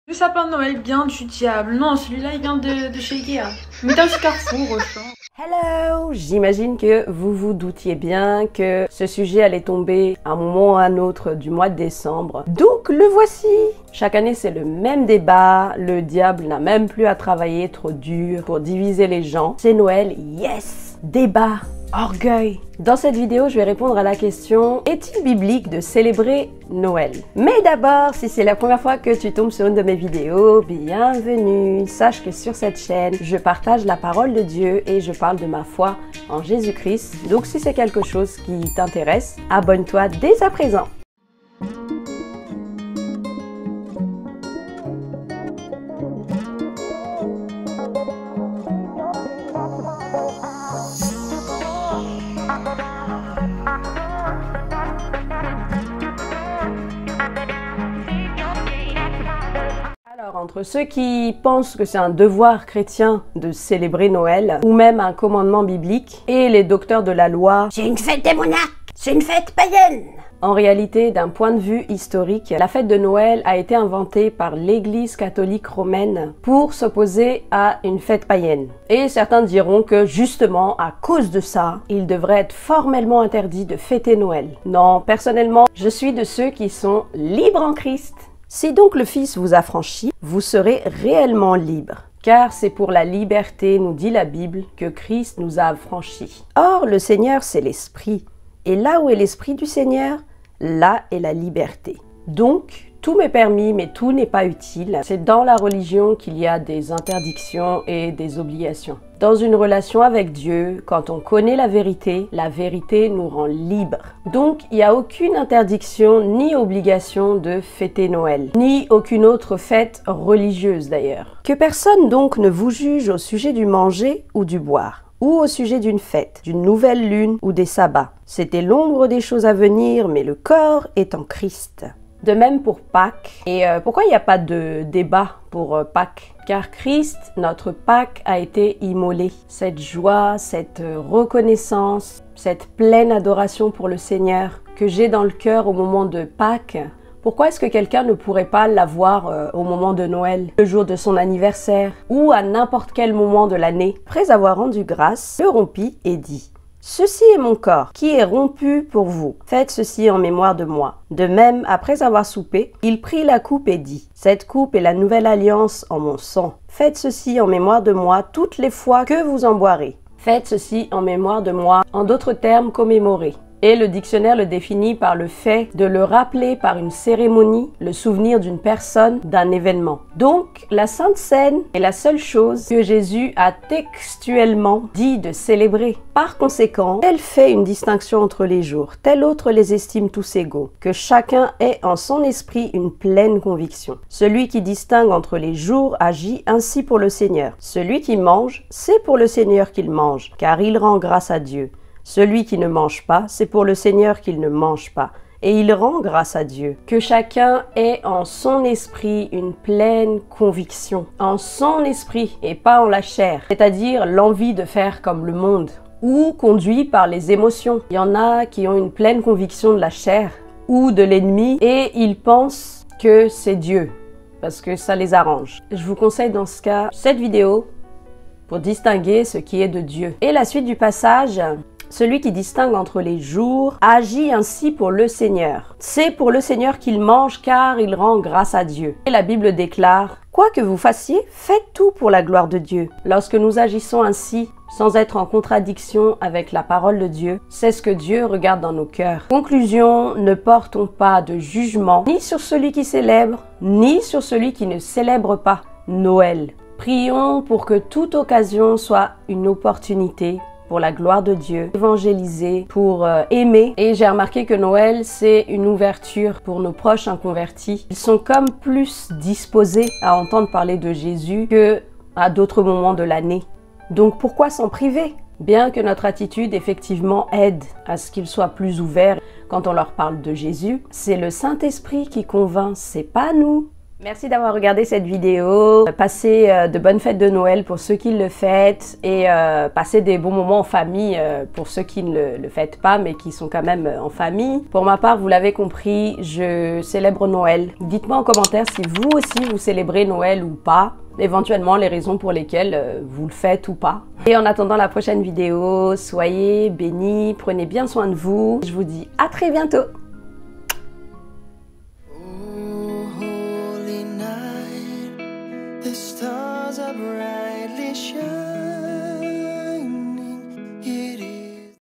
Le sapin de Noël bien du diable. Non, celui-là il vient de chez Ikea. Mais t'as aussi Carrefour, Auchan. Hello! J'imagine que vous vous doutiez bien que ce sujet allait tomber à un moment ou à un autre du mois de décembre. Donc le voici! Chaque année c'est le même débat, le diable n'a même plus à travailler trop dur pour diviser les gens. C'est Noël, yes! Débat, orgueil. Dans cette vidéo, je vais répondre à la question: est-il biblique de célébrer Noël? Mais d'abord, si c'est la première fois que tu tombes sur une de mes vidéos, bienvenue! Sache que sur cette chaîne, je partage la parole de Dieu et je parle de ma foi en Jésus-Christ. Donc si c'est quelque chose qui t'intéresse, abonne-toi dès à présent. Alors, entre ceux qui pensent que c'est un devoir chrétien de célébrer Noël, ou même un commandement biblique, et les docteurs de la loi, c'est une fête démoniaque, c'est une fête païenne. En réalité, d'un point de vue historique, la fête de Noël a été inventée par l'Église catholique romaine pour s'opposer à une fête païenne. Et certains diront que justement, à cause de ça, il devrait être formellement interdit de fêter Noël. Non, personnellement, je suis de ceux qui sont libres en Christ. Si donc le Fils vous a franchi, vous serez réellement libre. Car c'est pour la liberté, nous dit la Bible, que Christ nous a affranchis. Or, le Seigneur, c'est l'Esprit. Et là où est l'Esprit du Seigneur, là est la liberté. Donc, tout m'est permis, mais tout n'est pas utile. C'est dans la religion qu'il y a des interdictions et des obligations. Dans une relation avec Dieu, quand on connaît la vérité nous rend libres. Donc, il n'y a aucune interdiction ni obligation de fêter Noël, ni aucune autre fête religieuse d'ailleurs. Que personne donc ne vous juge au sujet du manger ou du boire, ou au sujet d'une fête, d'une nouvelle lune ou des sabbats. C'était l'ombre des choses à venir, mais le corps est en Christ. De même pour Pâques. Et pourquoi il n'y a pas de débat pour Pâques? Car Christ, notre Pâques, a été immolé. Cette joie, cette reconnaissance, cette pleine adoration pour le Seigneur que j'ai dans le cœur au moment de Pâques, pourquoi est-ce que quelqu'un ne pourrait pas l'avoir au moment de Noël, le jour de son anniversaire, ou à n'importe quel moment de l'année? Après avoir rendu grâce, le rompit et dit: ceci est mon corps, qui est rompu pour vous. Faites ceci en mémoire de moi. De même, après avoir soupé, il prit la coupe et dit: cette coupe est la nouvelle alliance en mon sang. Faites ceci en mémoire de moi toutes les fois que vous en boirez. Faites ceci en mémoire de moi, en d'autres termes, commémorez. Et le dictionnaire le définit par le fait de le rappeler par une cérémonie, le souvenir d'une personne, d'un événement. Donc, la Sainte Seine est la seule chose que Jésus a textuellement dit de célébrer. Par conséquent, elle fait une distinction entre les jours, tel autre les estime tous égaux, que chacun ait en son esprit une pleine conviction. Celui qui distingue entre les jours agit ainsi pour le Seigneur. Celui qui mange, c'est pour le Seigneur qu'il mange, car il rend grâce à Dieu. Celui qui ne mange pas, c'est pour le Seigneur qu'il ne mange pas, et il rend grâce à Dieu. Que chacun ait en son esprit une pleine conviction, en son esprit et pas en la chair, c'est-à-dire l'envie de faire comme le monde, ou conduit par les émotions. Il y en a qui ont une pleine conviction de la chair ou de l'ennemi et ils pensent que c'est Dieu, parce que ça les arrange. Je vous conseille dans ce cas cette vidéo pour distinguer ce qui est de Dieu. Et la suite du passage: celui qui distingue entre les jours agit ainsi pour le Seigneur. C'est pour le Seigneur qu'il mange, car il rend grâce à Dieu. Et la Bible déclare: quoi que vous fassiez, faites tout pour la gloire de Dieu. Lorsque nous agissons ainsi, sans être en contradiction avec la parole de Dieu, c'est ce que Dieu regarde dans nos cœurs. Conclusion: ne portons pas de jugement ni sur celui qui célèbre, ni sur celui qui ne célèbre pas Noël. Prions pour que toute occasion soit une opportunité pour la gloire de Dieu, évangéliser, pour aimer. Et j'ai remarqué que Noël, c'est une ouverture pour nos proches inconvertis. Ils sont comme plus disposés à entendre parler de Jésus que à d'autres moments de l'année. Donc pourquoi s'en priver? Bien que notre attitude effectivement aide à ce qu'ils soient plus ouverts quand on leur parle de Jésus, c'est le Saint-Esprit qui convainc, c'est pas nous. Merci d'avoir regardé cette vidéo. Passez de bonnes fêtes de Noël pour ceux qui le fêtent et passez des bons moments en famille pour ceux qui ne le fêtent pas mais qui sont quand même en famille. Pour ma part, vous l'avez compris, je célèbre Noël. Dites-moi en commentaire si vous aussi vous célébrez Noël ou pas. Éventuellement les raisons pour lesquelles vous le faites ou pas. Et en attendant la prochaine vidéo, soyez bénis, prenez bien soin de vous. Je vous dis à très bientôt. The stars are brightly shining.